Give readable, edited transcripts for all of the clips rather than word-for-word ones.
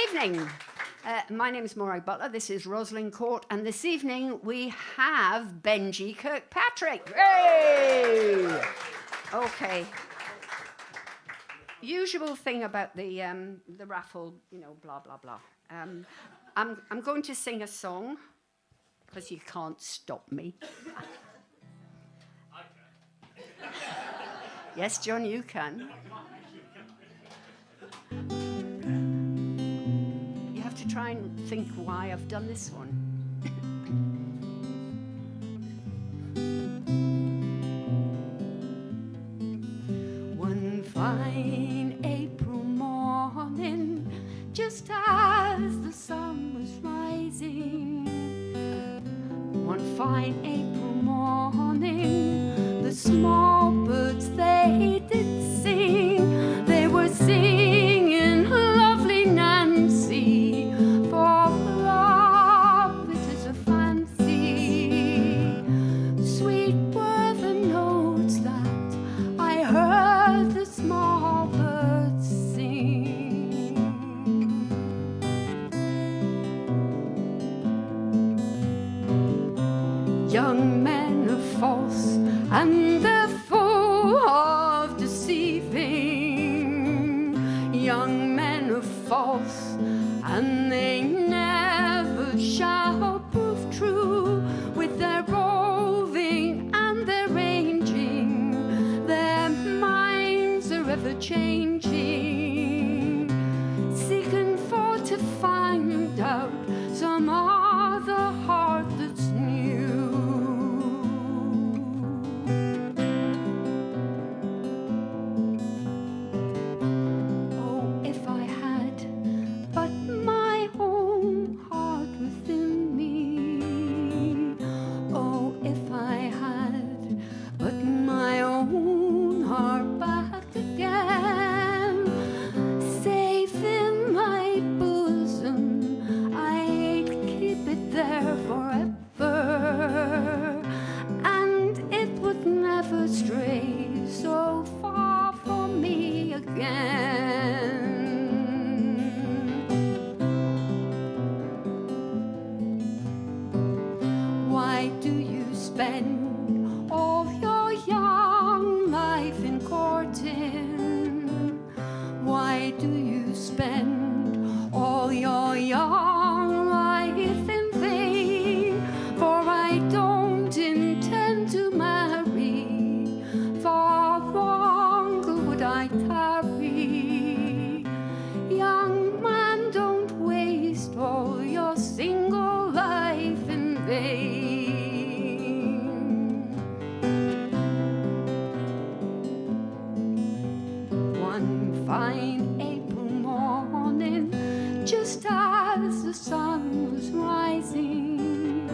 evening. My name is Maureen Butler. This is Rosalind Court, and this evening we have Benji Kirkpatrick. Hey! Okay. Usual thing about the raffle, you know, blah blah blah. I'm going to sing a song because you can't stop me. I can. Yes, John, you can. You have to try and think why I've done this one. One fine April morning, just as the sun was rising. One fine April morning, the small birds they did sing. They were singing lovely Nancy, for love it is a fancy. Sweet were the notes that I heard the small birds sing. Young men are false and they're full of deceiving. Young men are false and they never shall prove true. With their roving and their ranging, their minds are ever changing, seeking for to find out some other heart that's new. Oh, if I had but my own heart within me. Oh, if I had but my own heart back again, safe in my bosom, I'd keep it there forever, and it would never stray so far from me again. Why do you spend all your young life in courting? Why do you spend all your young life in vain? For I don't intend to marry, for longer would I tarry. Young man, don't waste all your single life in vain. One fine April morning, just as the sun was rising.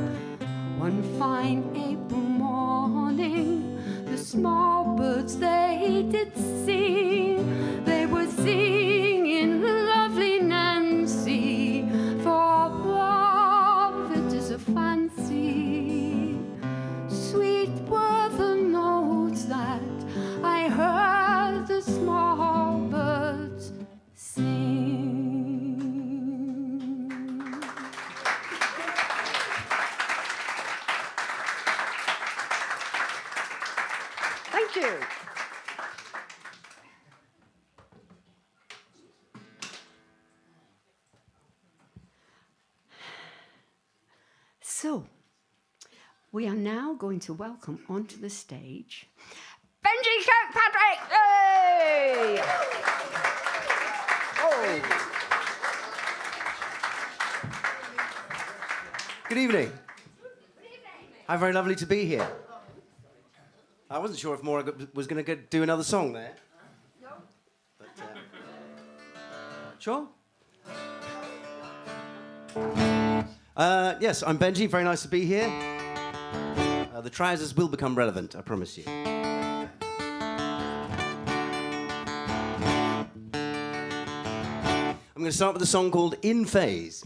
One fine April morning, the small birds they did sing. They were singing lovely Nancy, for love it is a fancy. Sweet were the notes that I heard the small birds sing. Thank you. So, we are now going to welcome onto the stage Benji Kirkpatrick! Hey! Oh. Good evening. How very lovely to be here. I wasn't sure if Maura was going to do another song there. No. But, sure? Yes, I'm Benji. Very nice to be here. The trousers will become relevant, I promise you. I'm going to start with a song called In Phase.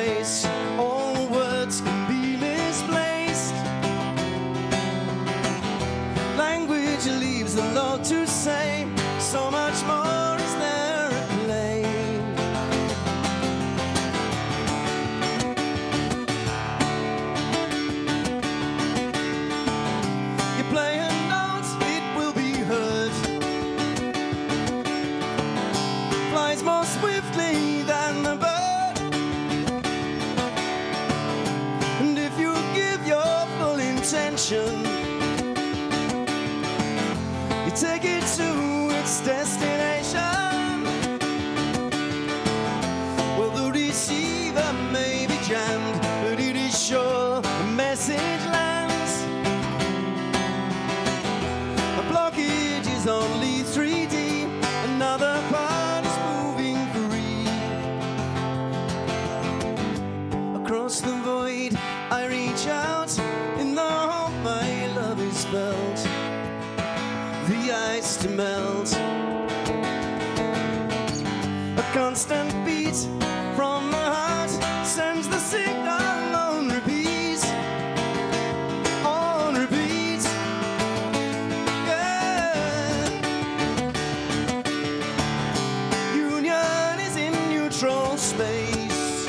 place. All words can be misplaced. Language leaves a lot to say. So much more is there at play. You play a note, it will be heard. Flies more swiftly than the bird. And if you give your full intention, you take it to its destination. Well, the receiver may be jammed, but it is sure the message lands. The blockage is only 3D, another part is moving free. Across the void I reach out in the hope my love is felt. The ice to melt. A constant beat from the heart sends the signal on repeat. On repeat. Yeah. Union is in neutral space.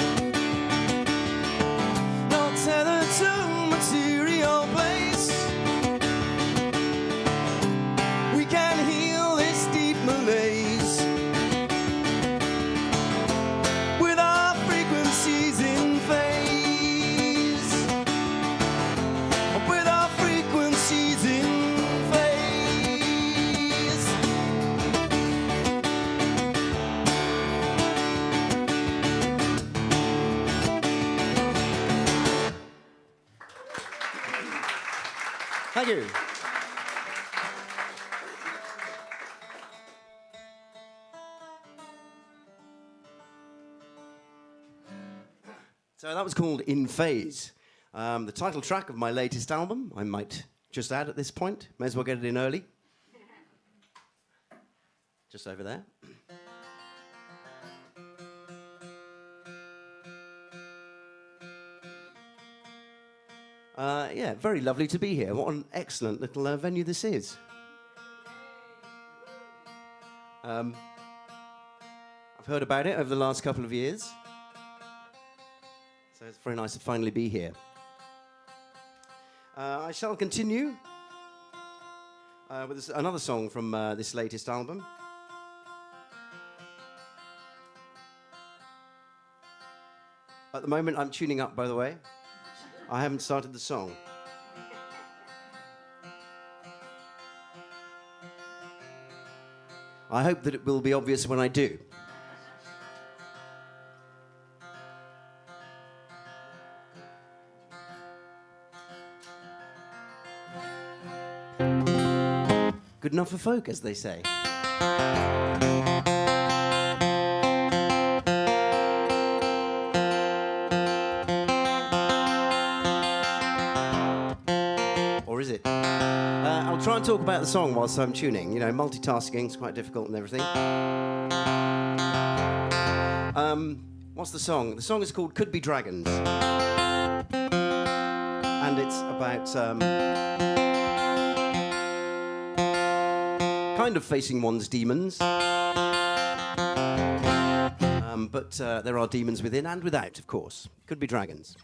Not tethered to material place. We can heal this deep malaise with our frequencies in phase. With our frequencies in phase. Thank you. So that was called In Phase, the title track of my latest album. I might just add at this point. May as well get it in early. Just over there. Yeah, very lovely to be here. What an excellent little venue this is. I've heard about it over the last couple of years. So it's very nice to finally be here. I shall continue with another song from this latest album. At the moment, I'm tuning up, by the way. I haven't started the song. I hope that it will be obvious when I do. Good enough for folk, as they say. Or is it? I'll try and talk about the song whilst I'm tuning. You know, multitasking is quite difficult and everything. What's the song? The song is called Could Be Dragons. And it's about kind of facing one's demons. But there are demons within and without, of course. Could be dragons.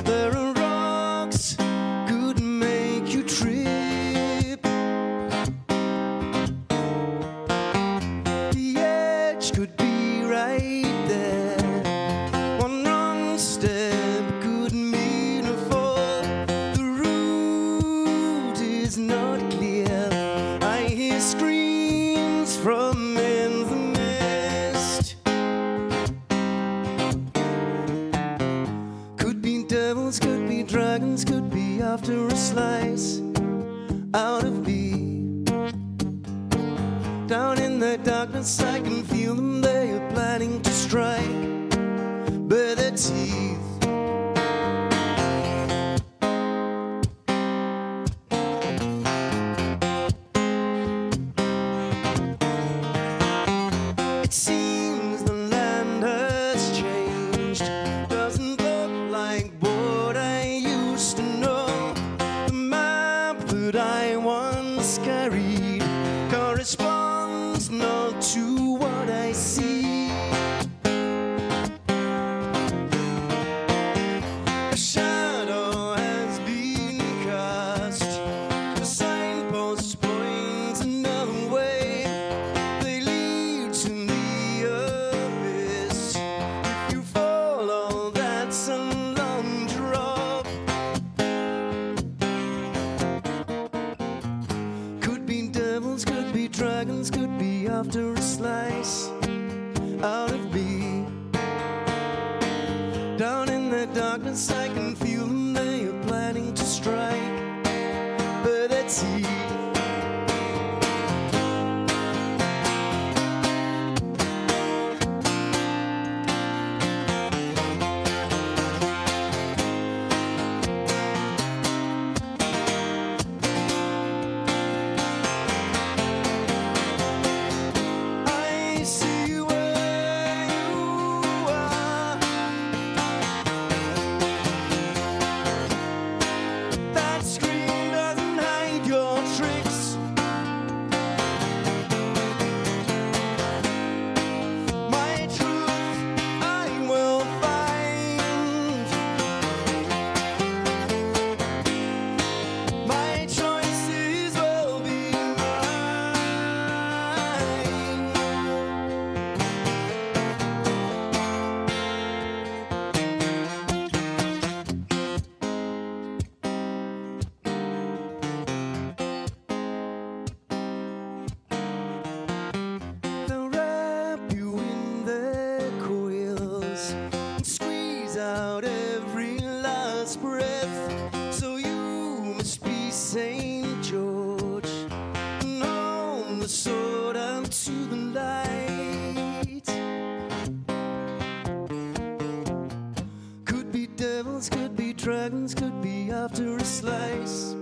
There are devils, could be dragons, could be after a slice out of me. Down in the darkness I can feel them, they are planning to strike bare their teeth. It seems the land has changed, doesn't look like what I used to know. The map that I once carried corresponds not to what I see. A shadow has been cast, the signposts point another way. They lead to the abyss. If you follow, that's a long drop. Could be devils, could be dragons, could be after a slice out of me. Down in the darkness I can feel them, they are planning to strike bare their teeth. I see where you are. That screen doesn't hide your tricks. My truth I will find. My choices will be mine. They'll wrap you in their coils and squeeze out every last breath. So you must be Saint George and hold the sword out to the light. Could be devils, could be dragons, could be after a slice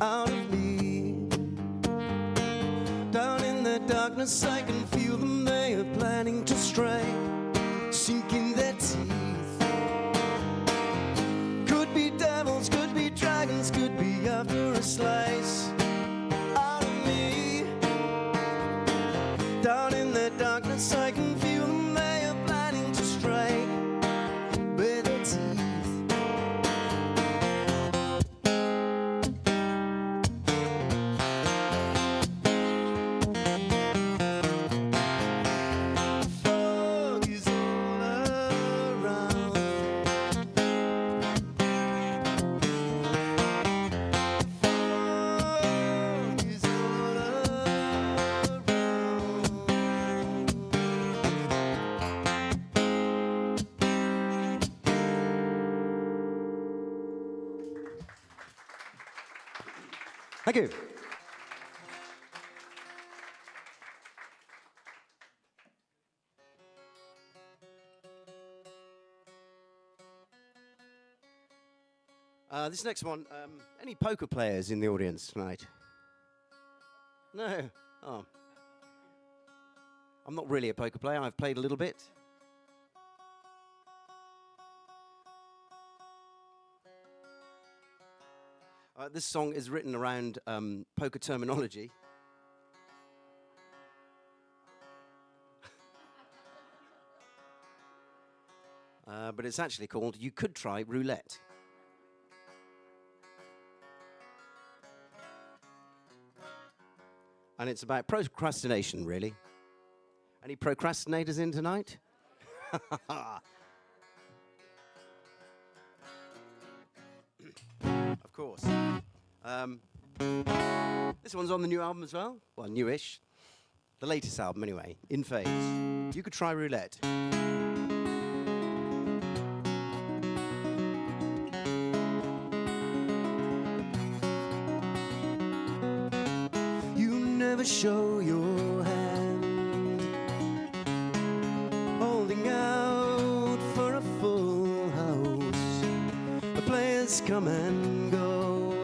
out of me. Down in the darkness I can feel them, they are planning to strike, sinking their teeth. Could be devils, could be dragons, could be after a slice out of me. Down in the darkness I can feel them, they are planning to strike bare their teeth. Fog is all around. Fog is all around. Thank you. This next one, any poker players in the audience tonight? No? Oh. I'm not really a poker player. I've played a little bit. This song is written around poker terminology. But it's actually called You Could Try Roulette. And it's about procrastination, really. Any procrastinators in tonight? Of course. This one's on the new album as well. Well, newish. The latest album, anyway. In Phase. You Could Try Roulette. never show your hand, holding out for a full house. The players come and go,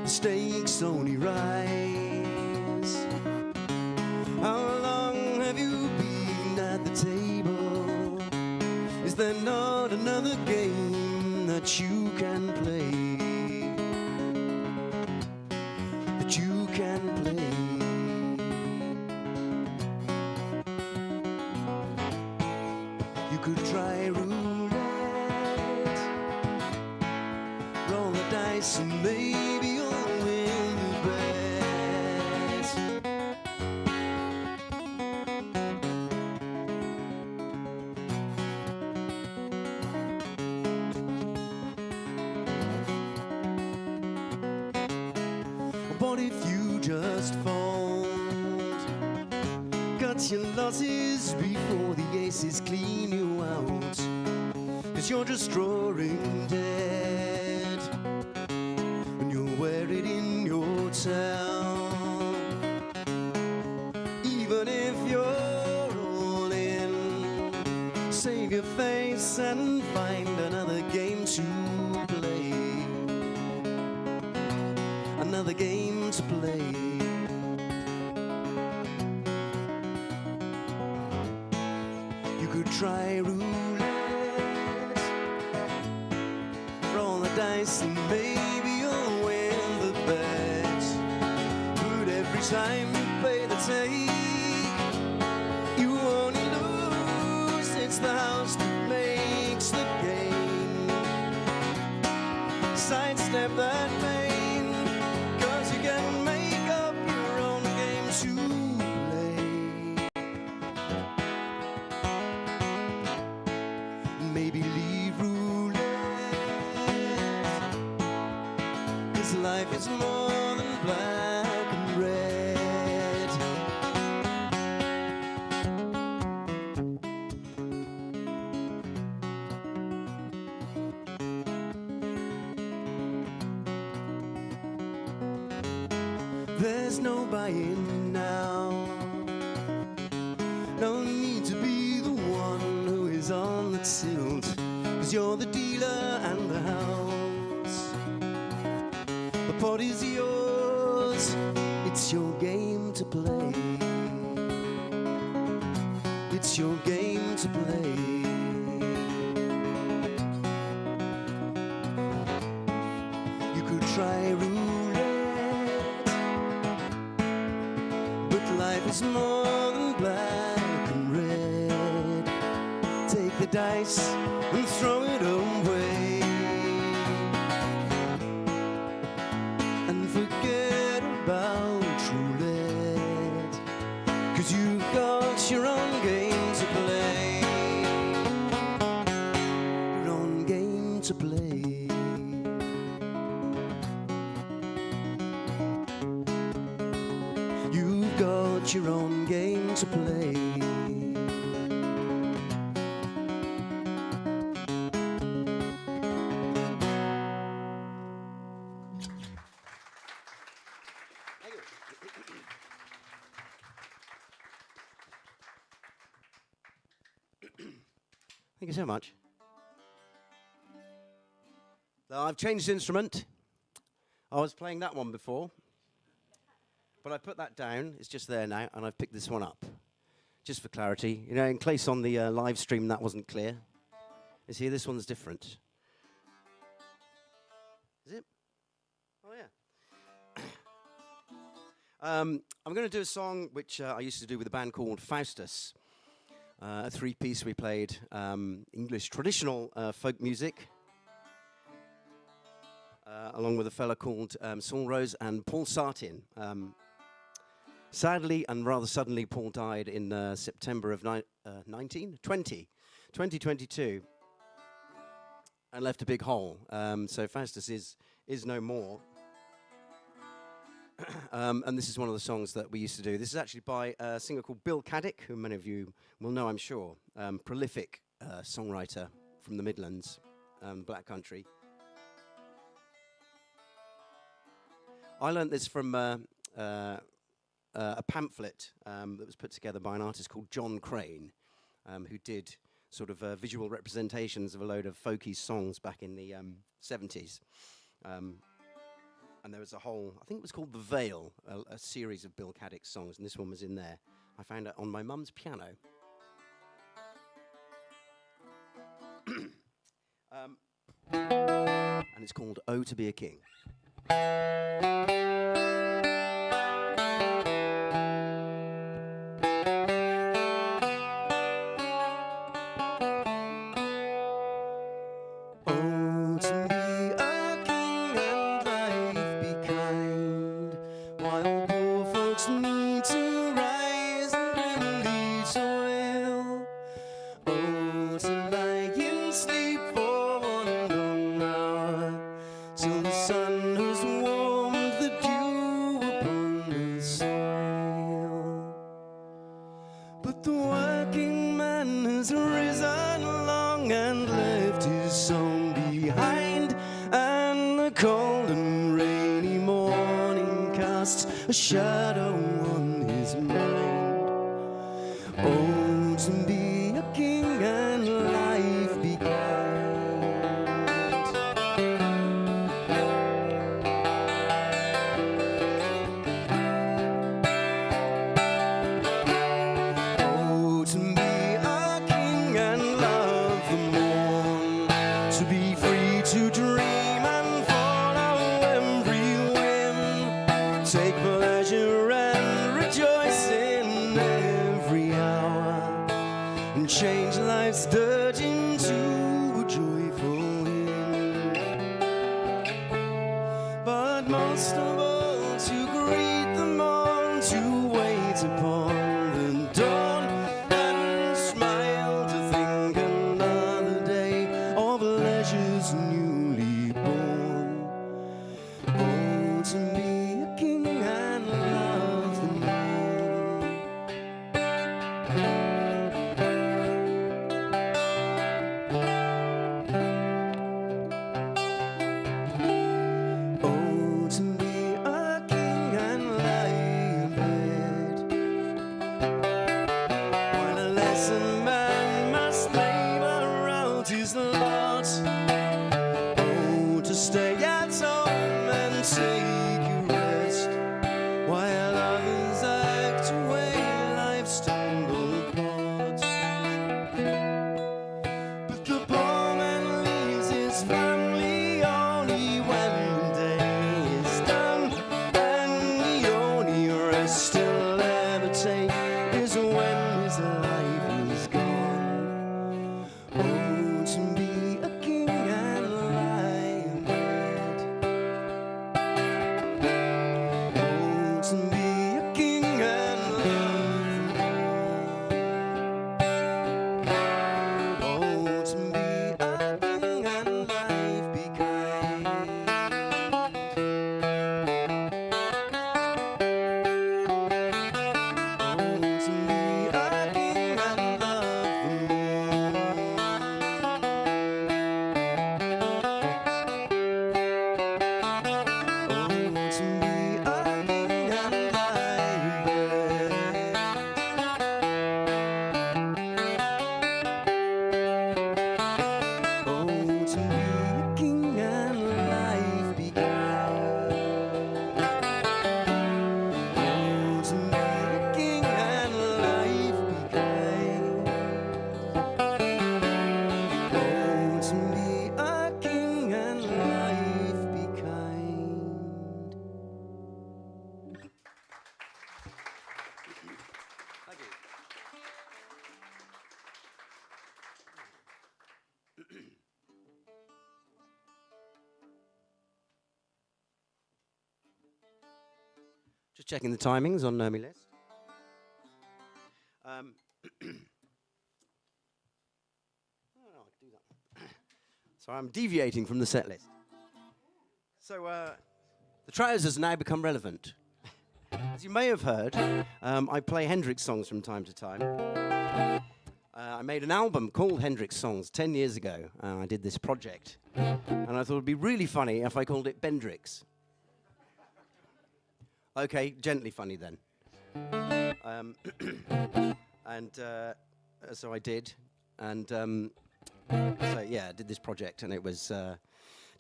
the stakes only rise. How long have you been at the table? Is there not another game that you can play? That you can play? You could try roulette, roll the dice and maybe you'll win the bet. What if you just fold, cut your losses before the aces clean you out? 'Cause you're just drawing dead, and you'll wear it in your town. Even if you're all in, save your face and find another game to play. Another game to play. You could try roulette, roll the dice and maybe you'll win the bet. But every time you play the take, you only lose. It's the house that makes the game. Sidestep that pain, 'cause you can make up your own game to play. Maybe leave roulette, 'cause life is more than black and red. There's no buying now, no need to be the one who is on the tilt, 'cause you're the dealer and the house. The pot is yours, it's your game to play. It's your game to play. You could try roulette, but life is more than black and red. Take the dice and throw it away, and forget about roulette, 'cause you've got your own game to play. Your own game to play. You've got your own game to play. Thank you so much. Now, I've changed instrument. I was playing that one before, but I put that down. It's just there now, and I've picked this one up, just for clarity. You know, in case on the live stream that wasn't clear. You see, this one's different. Is it? Oh, yeah. I'm going to do a song which I used to do with a band called Faustus. A three-piece we played, English traditional folk music, along with a fella called Saul Rose and Paul Sartin. Sadly and rather suddenly, Paul died in September of 2022, and left a big hole. So Faustus is no more. And this is one of the songs that we used to do. This is actually by a singer called Bill Caddick, who many of you will know, I'm sure. Prolific songwriter from the Midlands, Black Country. I learnt this from a pamphlet that was put together by an artist called John Crane, who did sort of visual representations of a load of folky songs back in the 70s. And there was a whole, I think it was called The Veil, a series of Bill Caddick's songs, and this one was in there. I found it on my mum's piano. And it's called Oh to Be a King. A shadow on his mind. Oh, to be a king and life be Oh, to be a king and love the morn, to be free to dream and follow every whim, take pleasure and rejoice in every hour, and change life's dirge into a joyful hymn. But most of all, to greet the morn, to wait upon the dawn, and smile to think another day of leisure's newly born. Oh, to be a king and love the moon. Oh, to be a king and lie in bed, while a lesson man must labor out his lot. Oh, to stay at home and take your rest, while others act away life's tangled plot. But the poor man leaves his family only when the day is done, and the only rest he'll ever take is when his life is gone. Oh, to be a king and lie in bed. Oh, to be a king and love the moon. Oh, to be a king and life be kind. Oh, to be a king and love the moon. Oh, to be a king and lie in bed. Oh, to be a king and life be kind. Oh, to be a king and life be kind. Oh, to be a king and life be kind. Thank you. Just checking the timings on my list. Oh, no, I can do that. So I'm deviating from the set list. So the trousers now become relevant. As you may have heard, I play Hendrix songs from time to time. I made an album called Hendrix Songs 10 years ago. I did this project. And I thought it would be really funny if I called it Bendrix. Okay, gently funny then. And so I did, and so yeah, I did this project, and it was to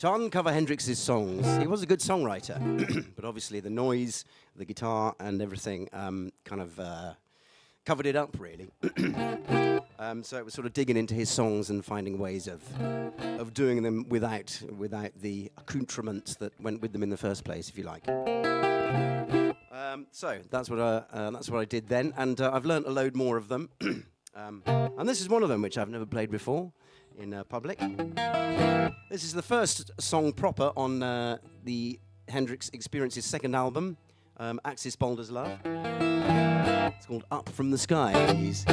uncover Hendrix's songs. He was a good songwriter, but obviously the noise, the guitar, and everything kind of covered it up, really. So it was sort of digging into his songs and finding ways of doing them without the accoutrements that went with them in the first place, if you like. So that's what I did then, and I've learnt a load more of them. And this is one of them, which I've never played before in public. This is the first song proper on the Hendrix Experience's second album, Axis Boulder's Love. It's called Up From the Skies.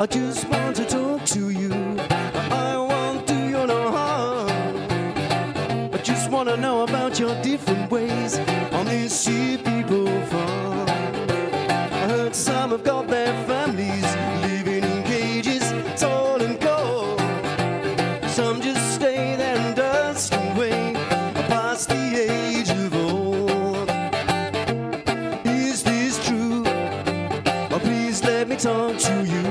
I just want to talk to you. I won't do you no harm. I just want to know about your different ways on this sea people farm. I heard some have got their families living in cages, tall and cold. Some just stay there and dust away past the age of old. Is this true? Oh, please let me talk to you.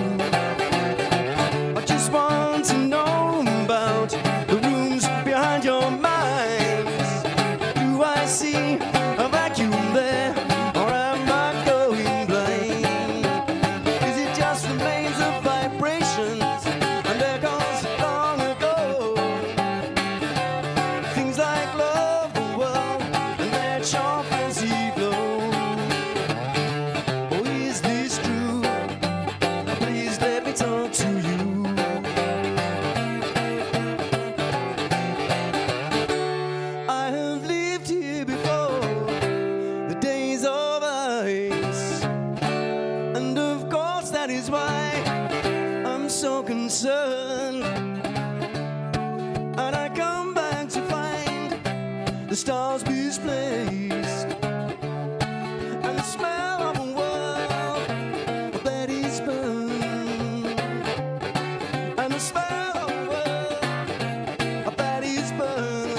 I just want to know about the rooms behind your minds. Do I see a vacuum there, or am I going blind? Is it just remains of vibrations and echoes long ago? Things like love the world and let your fancy flow. Oh, is this true? Please let me talk to you. I have lived here before, the days of ice, and of course that is why I'm so concerned. And I come back to find the stars misplaced, and the smell of a world that is burned, and the smell of a world that is burned.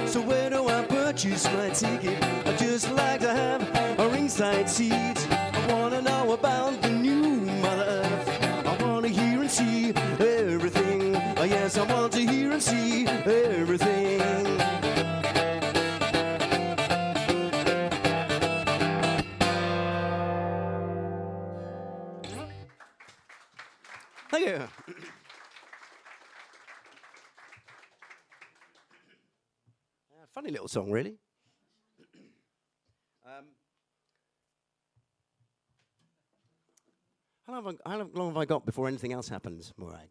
So where do I purchase my ticket? I'd just like to have a ringside seat. I wanna know about the new Mother Earth. I wanna hear and see everything. Oh yes, I want to hear and see everything. Thank you. Funny little song, really. How long have I got before anything else happens, Morag?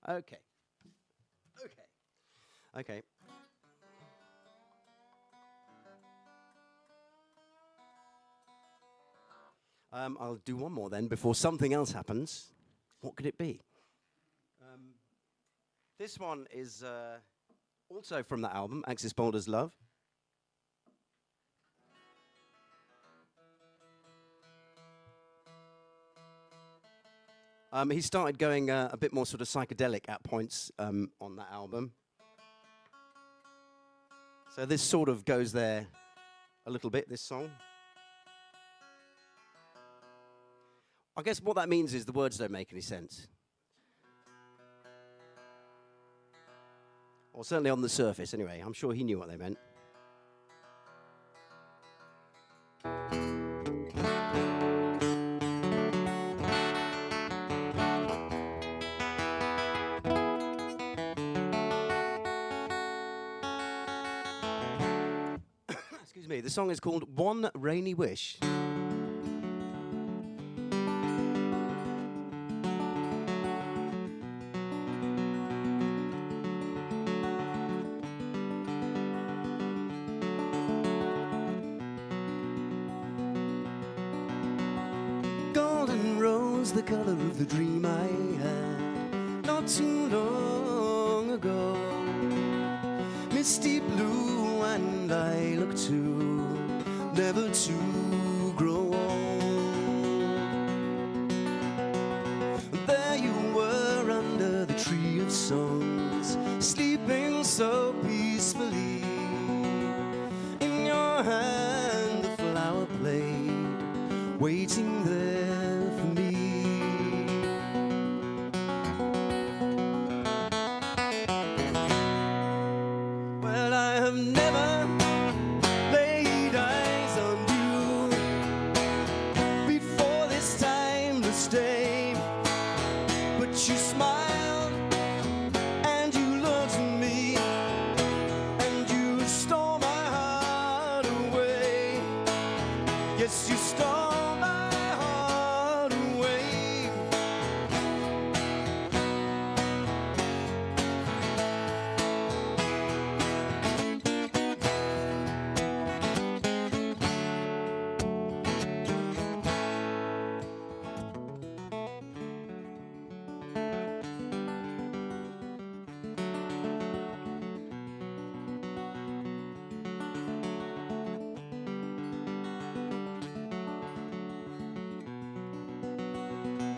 Okay. Okay. I'll do one more then before something else happens. What could it be? This one is also from that album, Axis Boulder's Love. He started going a bit more sort of psychedelic at points on that album. So this sort of goes there a little bit, this song. I guess what that means is the words don't make any sense. Or certainly on the surface, anyway. I'm sure he knew what they meant. Excuse me. The song is called One Rainy Wish. The color of the dream I had not too long ago. Misty blue and lilac too, so peacefully. In your hand, the flower plate, waiting there for me. Well, I have never laid eyes on you before this timeless day, but you smiled and you looked at me and you stole my heart away. Yes, you stole my heart away.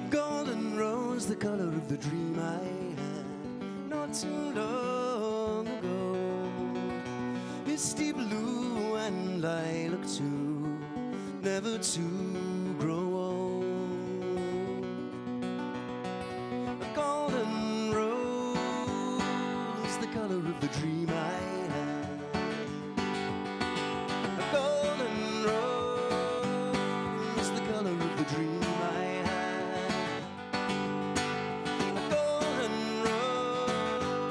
Golden rose, the color of the dream I had not too long ago. Misty blue and lilac too, never to grow old. A golden rose, the color of the dream I had. A golden rose, the color of the dream I had. A golden rose,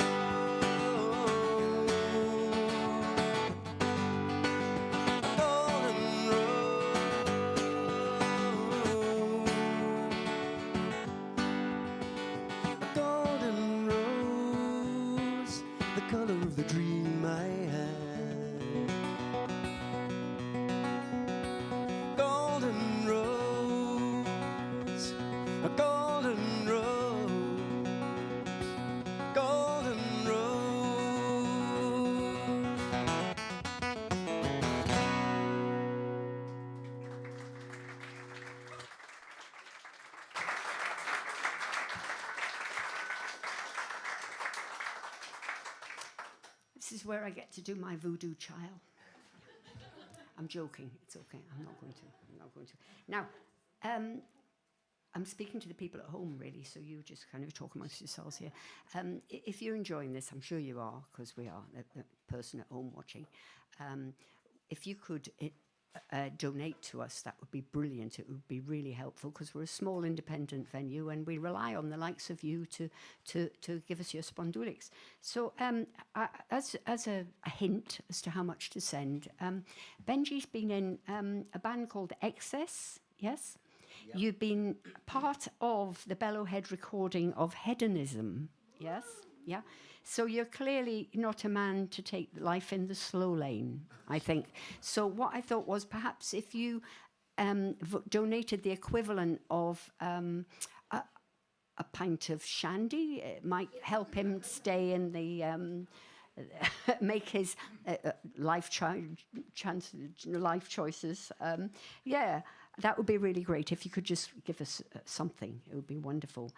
a golden rose, a golden rose, the color of the dream I had. Golden rose, a golden rose, golden rose. This is where I get to do my voodoo child. I'm joking. It's okay. I'm not going to. Now, I'm speaking to the people at home, really, so you just kind of talk amongst yourselves here. If you're enjoying this, I'm sure you are, because we are, the person at home watching. If you could donate to us, that would be brilliant. It would be really helpful, because we're a small independent venue and we rely on the likes of you to give us your spondulics. So as a hint as to how much to send, Benji's been in a band called Excess, yes? Yep. You've been part of the Bellowhead recording of Hedonism, yes? Yeah. So you're clearly not a man to take life in the slow lane, I think. So what I thought was perhaps if you donated the equivalent of a pint of shandy, it might help him stay in the make his life choices. Yeah. That would be really great if you could just give us something. It would be wonderful.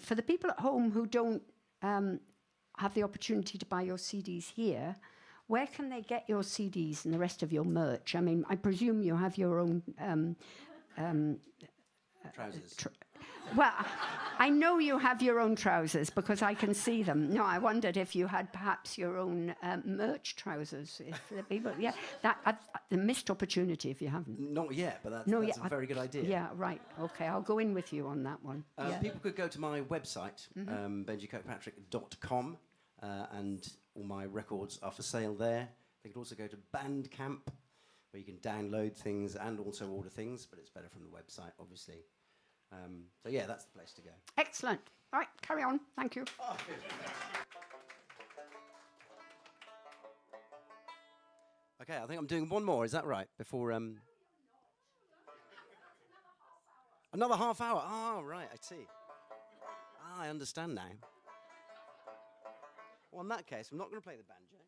For the people at home who don't have the opportunity to buy your CDs here, where can they get your CDs and the rest of your merch? I mean, I presume you have your own... Trousers. Well, I know you have your own trousers because I can see them. No, I wondered if you had perhaps your own merch trousers. If the people, yeah, that the missed opportunity if you haven't. Not yet, but that's a very good idea. Yeah, right. Okay, I'll go in with you on that one. Yeah. People could go to my website, benjikirkpatrick.com, and all my records are for sale there. They could also go to Bandcamp, where you can download things and also order things, but it's better from the website, obviously. So yeah, that's the place to go. Excellent. All right, carry on. Thank you. Oh, good. Okay, I think I'm doing one more. Is that right? Before another half hour. Oh, right. I see. I understand now. Well, in that case, I'm not going to play the banjo.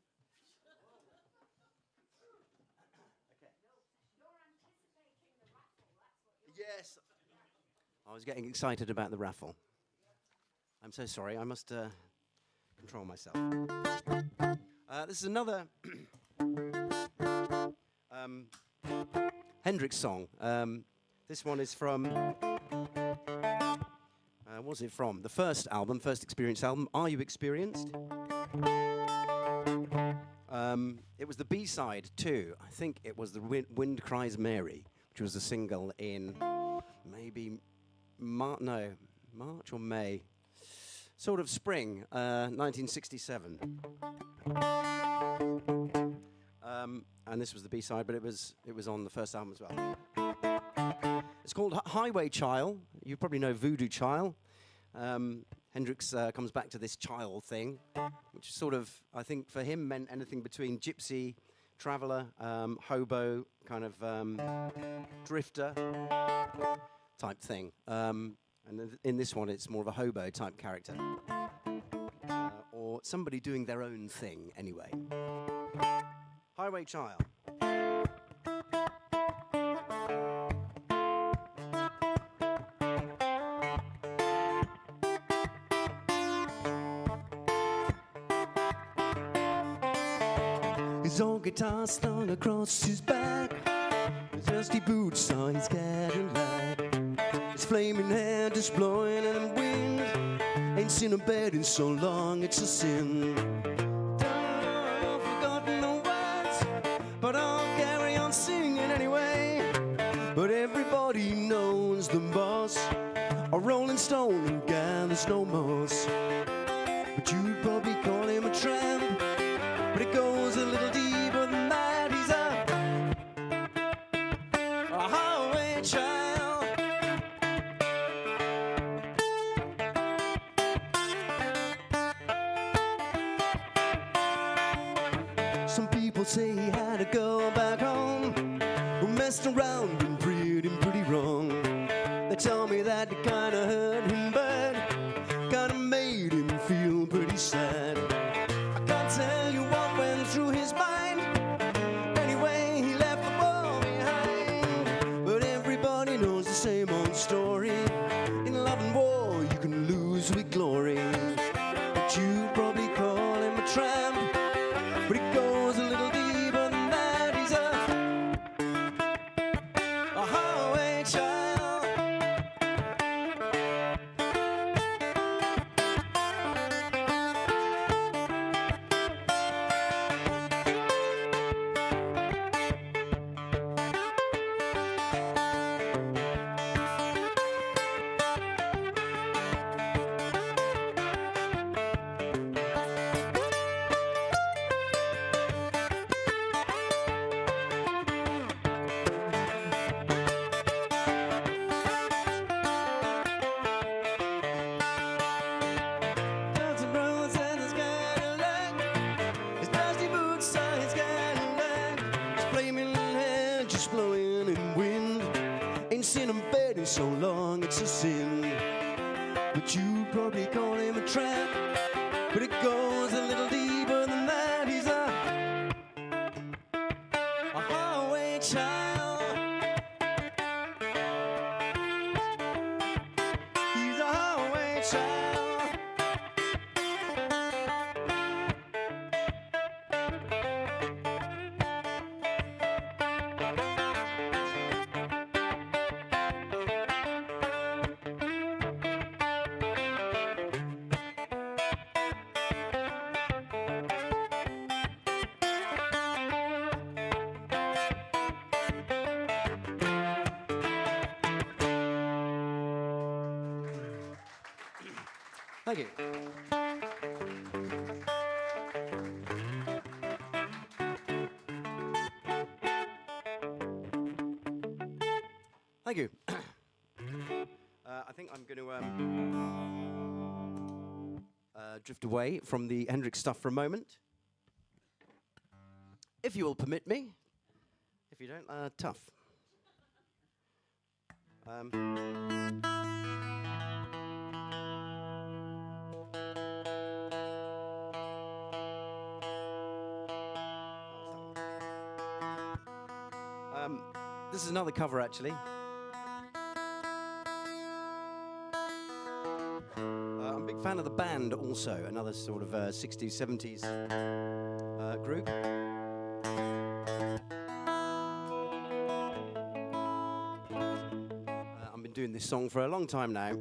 Yes. I was getting excited about the raffle. I'm so sorry. I must control myself. This is another Hendrix song. This one is from, what's it from? The first album, First Experience album, Are You Experienced? It was the B-side too. I think it was the Wind Cries Mary, which was a single in maybe March or May. Sort of spring, 1967. And this was the B-side, but it was on the first album as well. It's called Highway Child. You probably know Voodoo Child. Hendrix comes back to this child thing, which sort of, I think, for him meant anything between gypsy, traveller, hobo, kind of drifter type thing. And in this one, it's more of a hobo type character. Or somebody doing their own thing, anyway. Highway Child. His old guitar slung across his back, his dusty boots on his Cadillac, his flaming hair just blowing in the wind. Ain't seen a bed in so long, it's a sin. I've forgotten the words, but I'll carry on singing anyway. But everybody knows the boss, a rolling stone who gathers no moss. But you'd probably call him a tramp, but it goes a little deeper than that. He's a highway child. Some people say he had to go back home, who messed around and pretty wrong. They tell me that it kinda hurt him bad, kinda made him feel pretty sad. I can't tell you what went through his mind. Anyway, he left the world behind. But everybody knows the same old story. In love and war, you can lose with glory. But you'd probably call him a tramp, but it goes a little deeper than that. He's a highway child. Guns N' Roses and his Cadillac, his dusty boots on his Cadillac, his flaming hair just blowing in wind. Ain't seen him bed in so long, it's a sin. But you'd probably call him a tramp, but it goes a little deeper than that. He's a highway child. He's a highway child. Thank you. Thank you. I think I'm going to drift away from the Hendrix stuff for a moment. If you will permit me. If you don't, tough. This is another cover, actually. I'm a big fan of the band also, another sort of 60s, 70s group. I've been doing this song for a long time now,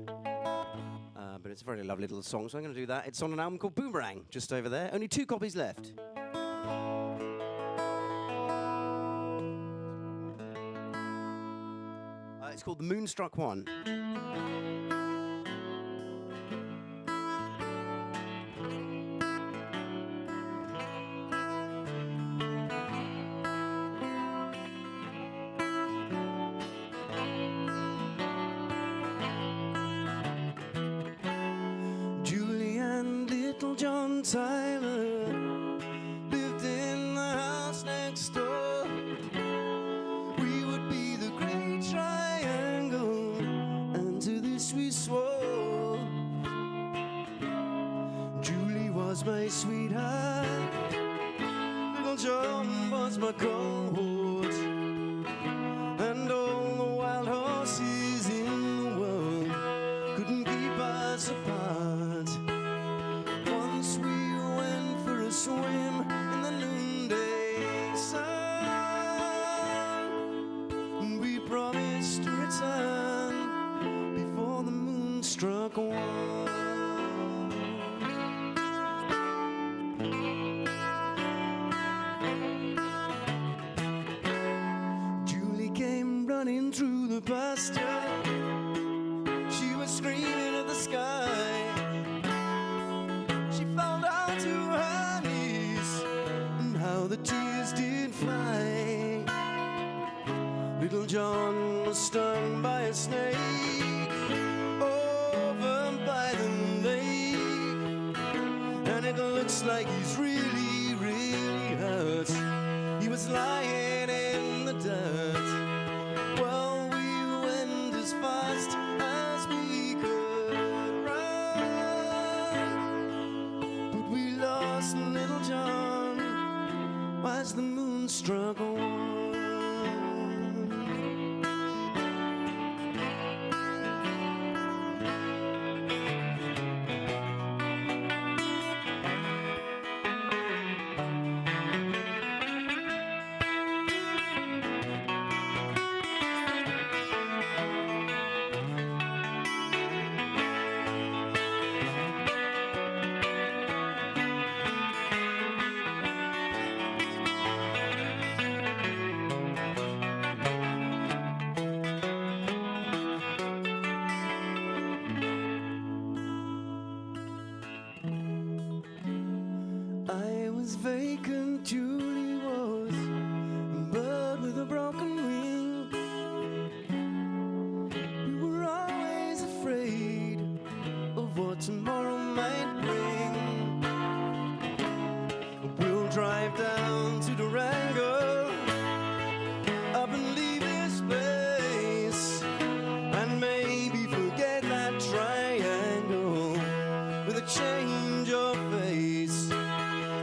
but it's a very lovely little song, so I'm going to do that. It's on an album called Boomerang, just over there. Only 2 copies left. It's called The Moonstruck One. John Tyler lived in the house next door. We would be the great triangle, and to this we swore. Julie was my sweetheart, little John was my cohort, and all the wild horses in the world couldn't keep us apart. We went for a swim in the noonday sun. We promised to return before the moon struck one. Julie came running through the pasture. She was screaming at the sky. The tears did fly. Little John was stung by a snake over by the lake, and it looks like he's really, really hurt. He was lying in the dirt. Well, we went as fast as we could run, but we lost little John as the moon struck one. I was vacant, Julie was a bird with a broken wing. We were always afraid of what tomorrow might bring. We'll drive down to Durango, up and leave this place, and maybe forget that triangle with a change of face.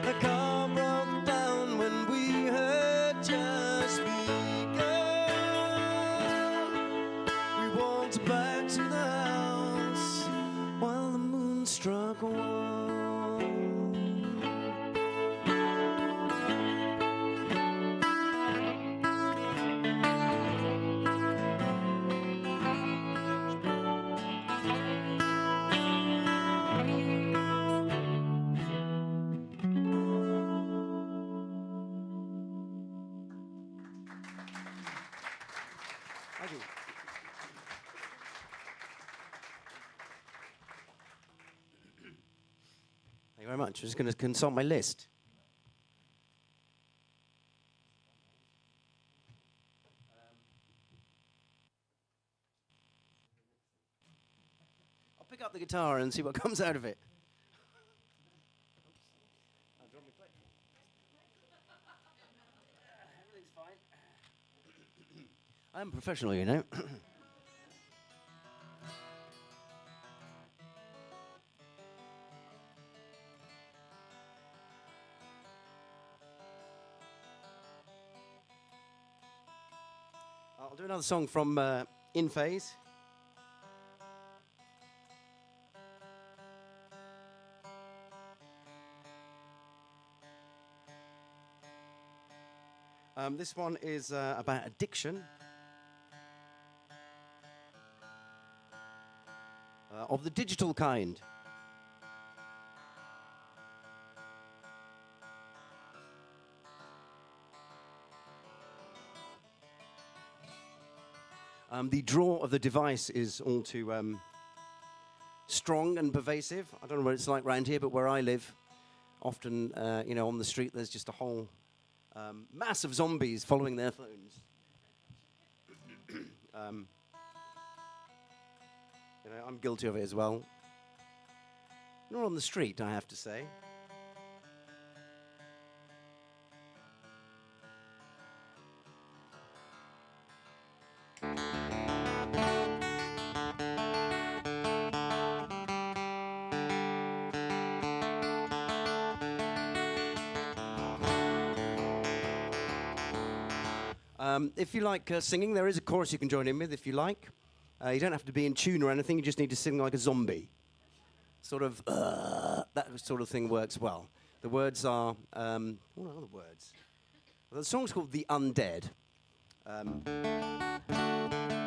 The car broke down when we had just begun. We walked back to the house while the moon struck one. Thank you. Thank you very much. I'm just going to consult my list. I'll pick up the guitar and see what comes out of it. Everything's fine. I'm a professional, you know. I'll do another song from In Phase. This one is about addiction. Of the digital kind. The draw of the device is all too strong and pervasive. I don't know what it's like around here, but where I live, often, on the street, there's just a whole mass of zombies following their phones. I'm guilty of it as well. Not on the street, I have to say. If you like singing, there is a chorus you can join in with if you like. You don't have to be in tune or anything, you just need to sing like a zombie. Sort of, that sort of thing works well. The words are, what are the words? Well, the song's called The Undead.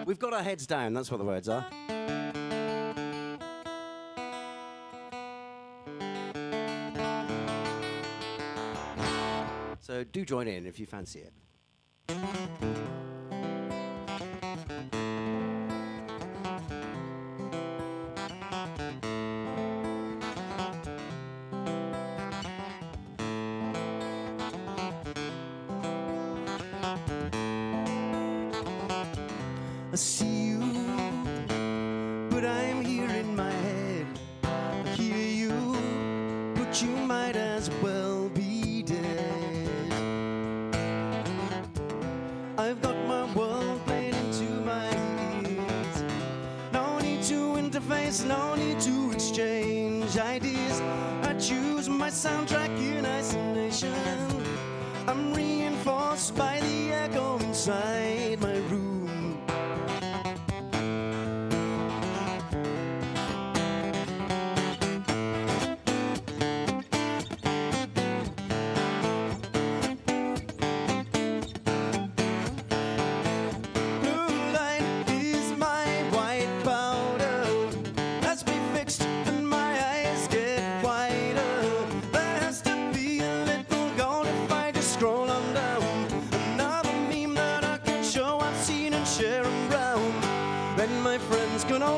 We've got our heads down, that's what the words are. So do join in if you fancy it. I see you, but I'm here in my head. I hear you, but you might as well be dead. I've got my world playing into my ears. No need to interface, no need to exchange ideas. I choose my soundtrack in isolation. I'm reinforced by the echo inside my room.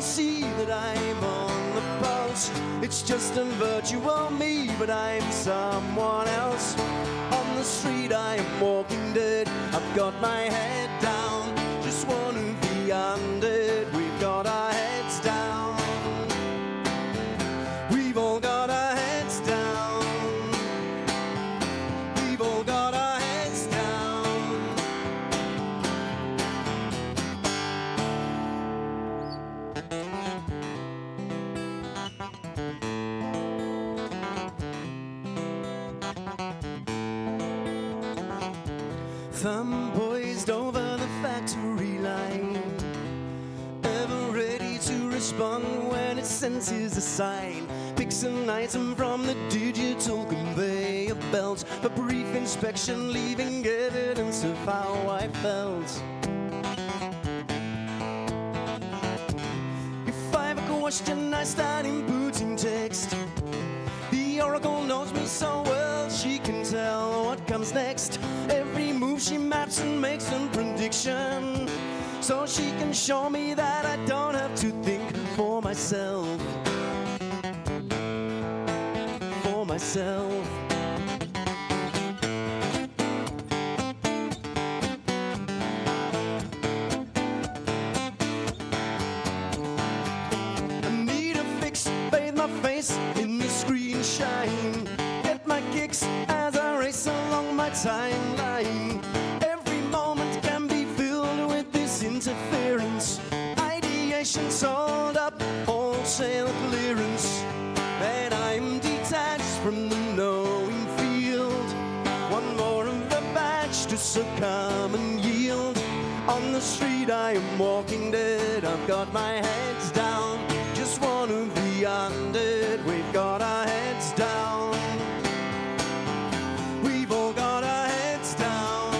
See that I'm on the pulse. It's just a virtual me, but I'm someone else. On the street I am walking dead. I've got my head down, just one of the undead. We've got our heads down. We've all got our heads down. We've all got our heads down. Thumb poised over the factory line, ever ready to respond when it senses a sign. Picks an item from the digital conveyor belt. A brief inspection leaving evidence of how I felt. If I have a question, I start inputting text. The oracle knows me so well, she can tell what comes next. Every move she maps and makes a prediction, so she can show me that I don't have to think for myself. For myself. I need a fix, bathe my face in the screen shine. Get my kicks as I race along my timeline. Every moment can be filled with this interference. Ideation sold up, wholesale clearance. And I'm detached from the knowing field. One more of the batch to succumb and yield. On the street I am walking dead. I've got my heads down, just one of the undead. We've got our heads down. We've all got our heads down.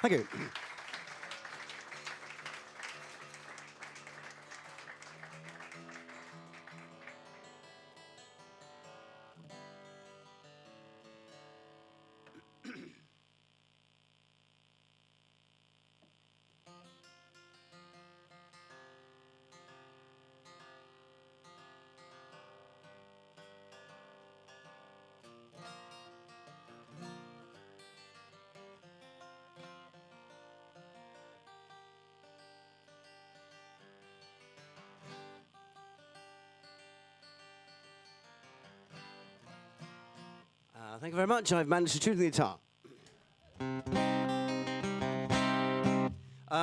Thank you. Thank you very much. I've managed to tune the guitar.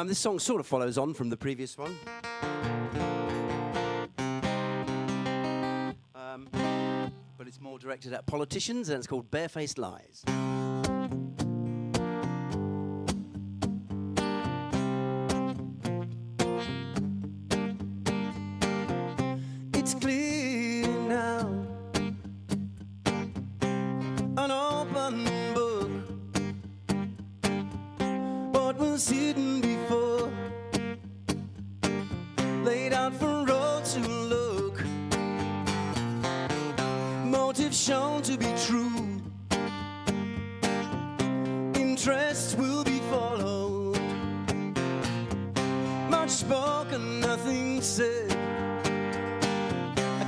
This song sort of follows on from the previous one. But it's more directed at politicians, and it's called Barefaced Lies. It's clear now, an open book. What was hidden before, laid out for all to look. Motive shown to be true, interests will be followed. Much spoken, nothing said.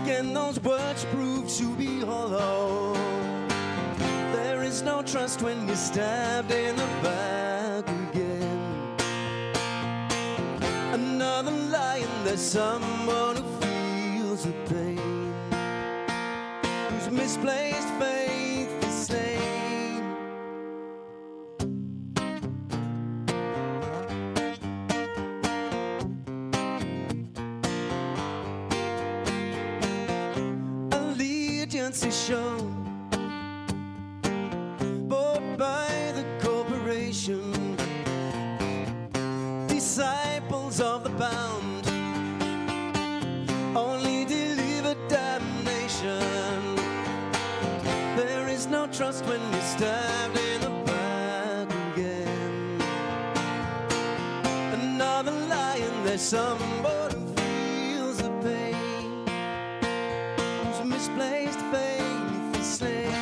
Again, those words prove to be hollow. There is no trust when you're stabbed in the back again. Another lie, and there's someone who feels the pain, whose misplaced faith is slain. Allegiance is shown, bought by the corporation. Disciples of the bound only deliver damnation. There is no trust when you're stabbed in the back again. Another lie, and there's somebody who feels the pain, whose misplaced faith is slain.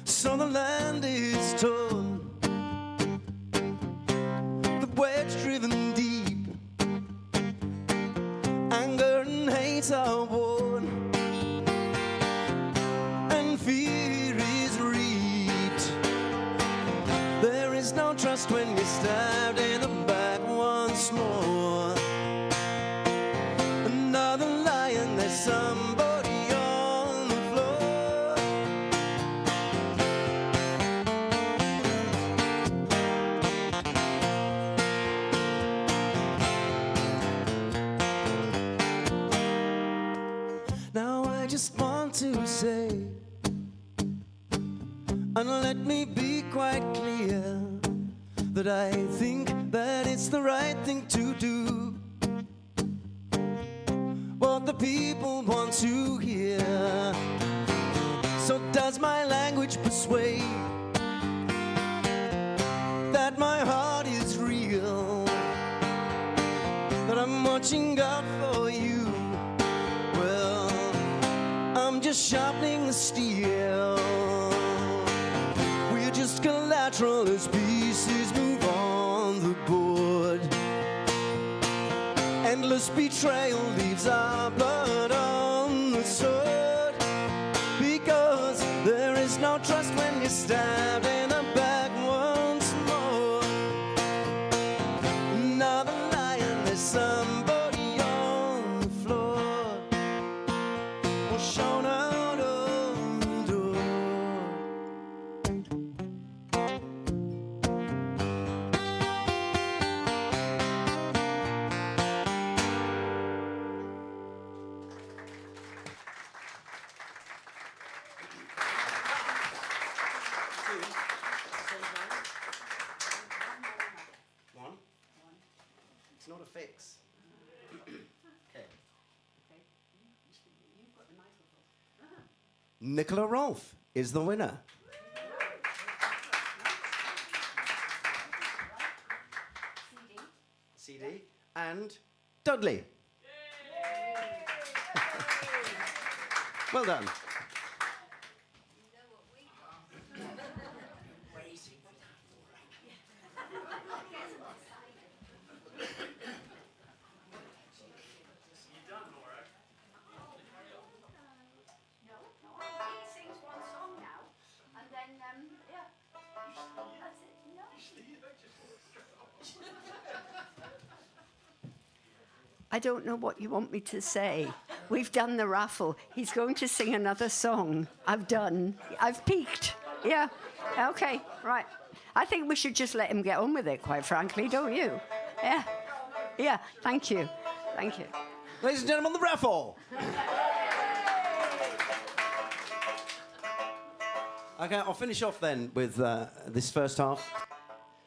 So the land is torn, the wedge driven deep. Anger and hate are worn, and fear is reaped. There is no trust when you're stabbed in the back once more. Another lie, and there's somebody on the floor. Now I just want to say, and let me be quite clear, that I think that it's the right thing to do, what the people want to hear. So does my language persuade that my heart is real, that I'm watching out for you? Well, I'm just sharpening the steel. We're just collateral as pieces move on the board. Endless betrayal leaves our blood on the sword, because there is no trust when you're stabbed in the back once more. Another lie, and there's somebody on the floor, or shown out of the door. One? It's not a fix. Okay. Nicola Rolfe is the winner. CD. And Dudley. Well done. I don't know what you want me to say. We've done the raffle. He's going to sing another song. I've peaked. Yeah. Okay, right. I think we should just let him get on with it, quite frankly, don't you? Yeah. Yeah, thank you. Thank you. Ladies and gentlemen, the raffle. Okay, I'll finish off then with this first half.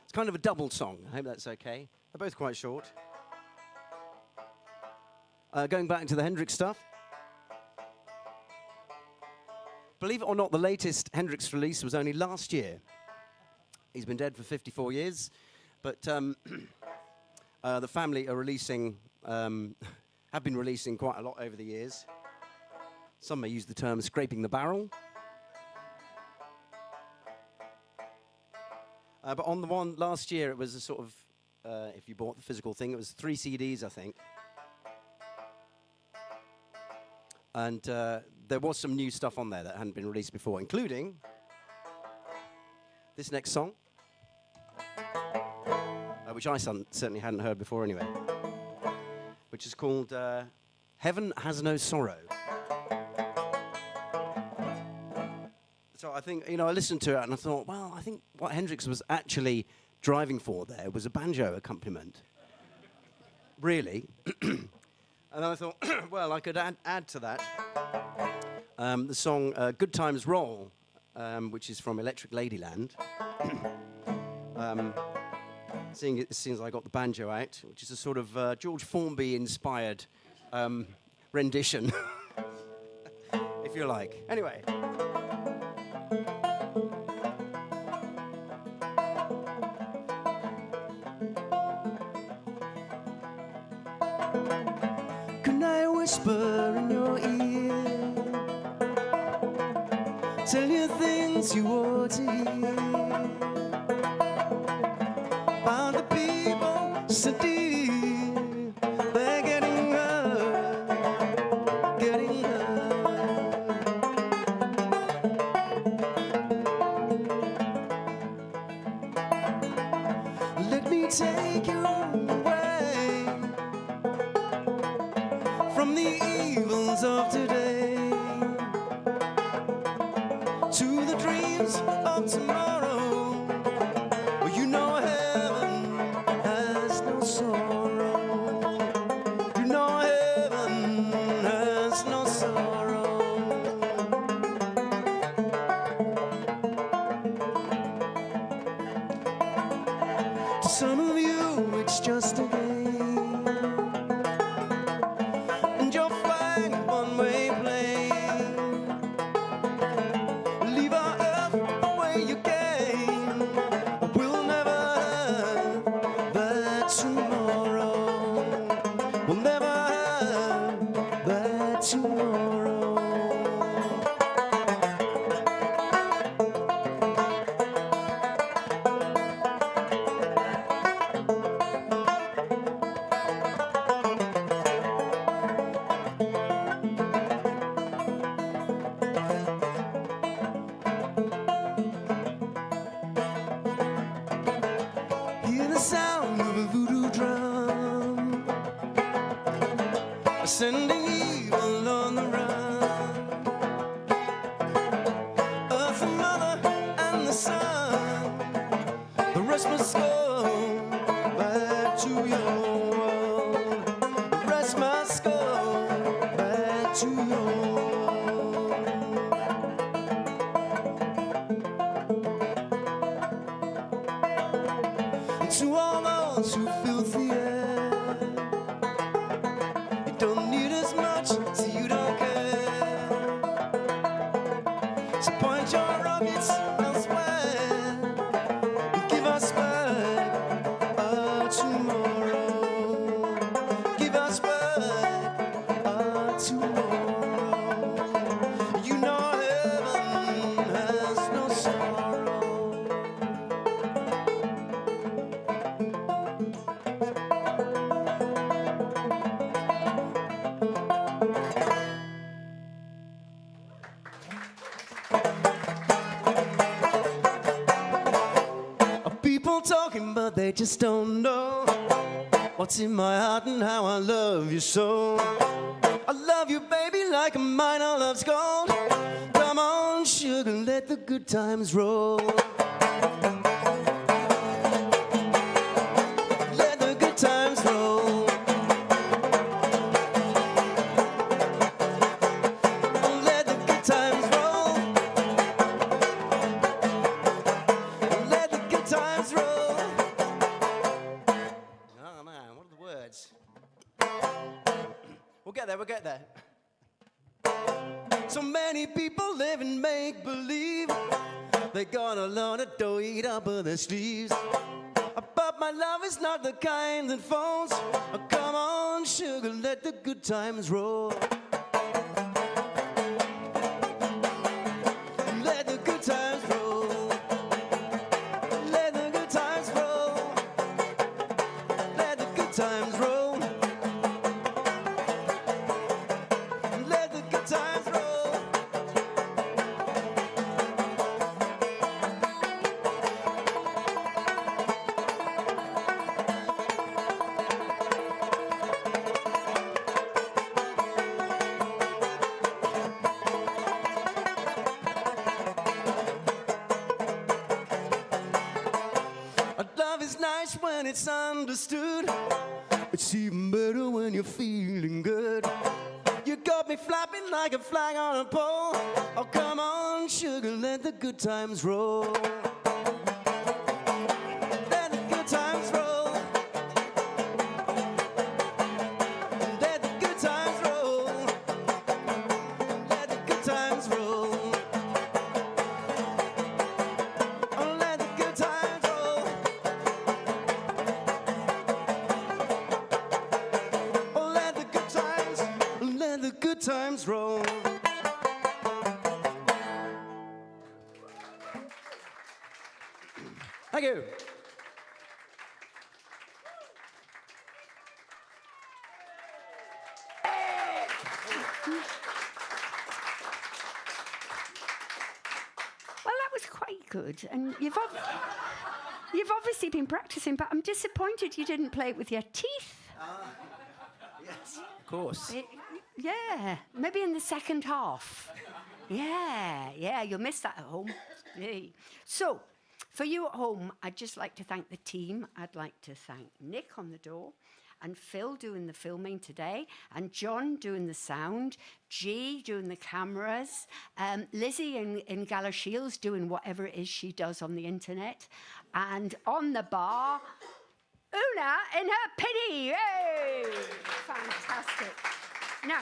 It's kind of a double song. I hope that's okay. They're both quite short. Going back into the Hendrix stuff. Believe it or not, the latest Hendrix release was only last year. He's been dead for 54 years, but the family are releasing, have been releasing quite a lot over the years. Some may use the term scraping the barrel. But on the one last year, it was a sort of, if you bought the physical thing, it was 3 CDs, I think. And there was some new stuff on there that hadn't been released before, including this next song, which I certainly hadn't heard before anyway, which is called Heaven Has No Sorrow. So I think, I listened to it and I thought, well, I think what Hendrix was actually driving for there was a banjo accompaniment. Really. And then I thought, well, I could add to that the song Good Times Roll, which is from Electric Ladyland. Seeing it seems I got the banjo out, which is a sort of George Formby-inspired rendition, if you like. Anyway. Whisper in your ear, tell you things you ought to hear about the people so dear, they're getting hurt, getting hurt. Let me take you away from the evils of today to the dreams of tomorrow. Well, you know heaven has no sorrow. You know heaven has no sorrow. To some of you, it's just a game. Sending evil on the run. Earth and Mother and the sun, the rest must go back to your world. The rest must go back to your world. And to all those who filth the air, don't need as much, so you don't care. People talking, but they just don't know what's in my heart and how I love you so. I love you, baby, like a miner loves gold. Come on, sugar, let the good times roll. Let the good times roll. Let the good times roll. Let the good times roll. Oh man, what are the words? We'll get there, we'll get there. So many people live in make-believe. They got a lot of dough eat up of their sleeves. But my love is not the kind that falls. Oh, come on, sugar, let the good times roll. Let the good times roll. Let the good times roll. Let the good times roll. Let the good times roll. Love is nice when it's understood. It's even better when you're feeling good. You got me flapping like a flag on a pole. Oh, come on, sugar, let the good times roll. Let the good times roll. Let the good times roll. Let the good times roll. Oh, let the good times roll. Oh, let the good times roll. Thank you. Well, that was quite good, and you've obviously been practicing, but I'm disappointed you didn't play it with your teeth. Yes, of course. Yeah, maybe in the second half. Yeah, you'll miss that at home. Yay. So, for you at home, I'd just like to thank the team. I'd like to thank Nick on the door, and Phil doing the filming today, and John doing the sound, G doing the cameras, Lizzie in Galashiels doing whatever it is she does on the internet, and on the bar, Una in her pity. Yay! Fantastic. Now,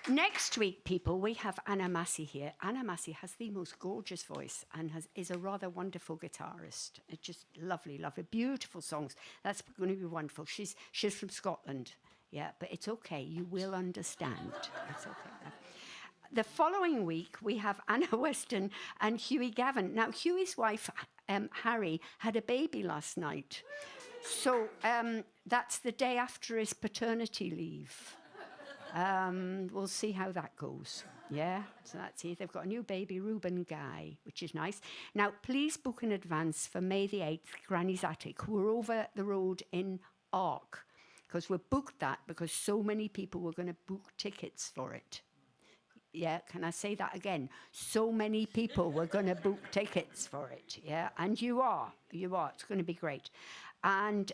next week, people, we have Anna Massey here. Anna Massey has the most gorgeous voice and is a rather wonderful guitarist. It's just lovely, beautiful songs. That's going to be wonderful. She's from Scotland, yeah, but it's okay. You will understand. It's okay. The following week, we have Anna Weston and Hughie Gavin. Now, Hughie's wife, Harry, had a baby last night. So that's the day after his paternity leave. We'll see how that goes. Yeah, so that's it. They've got a new baby, Reuben Guy, which is nice. Now, please book in advance for May the 8th, Granny's Attic. We're over the road in Ark, because we booked that because so many people were going to book tickets for it. Yeah, can I say that again? So many people were going to book tickets for it. Yeah, and you are. It's going to be great. And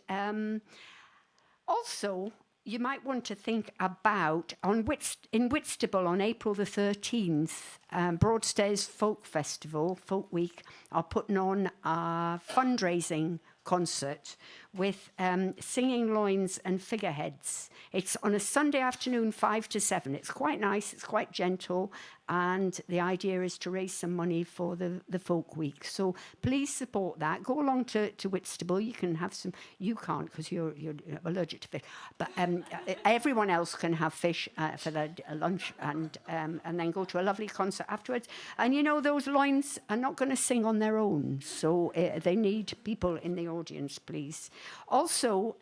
also, you might want to think about, in Whitstable on April the 13th, Broadstairs Folk Festival, Folk Week, are putting on a fundraising concert with singing loins and figureheads. It's on a Sunday afternoon, 5 to 7. It's quite nice, it's quite gentle, and the idea is to raise some money for the Folk Week. So please support that. Go along to Whitstable. You can have some. You can't because you're allergic to fish, but everyone else can have fish for their lunch, and then go to a lovely concert afterwards. And you know, those loins are not going to sing on their own, so they need people in the audience, please. Also,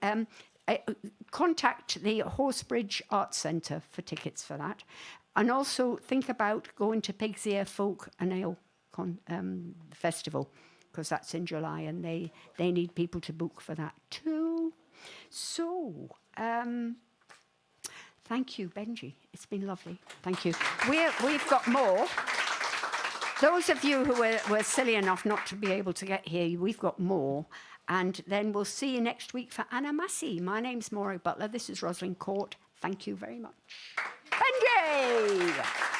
contact the Horsebridge Arts Centre for tickets for that. And also think about going to Pig's Ear Folk and Ale Festival, because that's in July, and they need people to book for that too. So, thank you, Benji. It's been lovely. Thank you. We've got more. Those of you who were silly enough not to be able to get here, we've got more. And then we'll see you next week for Anna Massey. My name's Maura Butler. This is Rosalind Court. Thank you very much. Benji!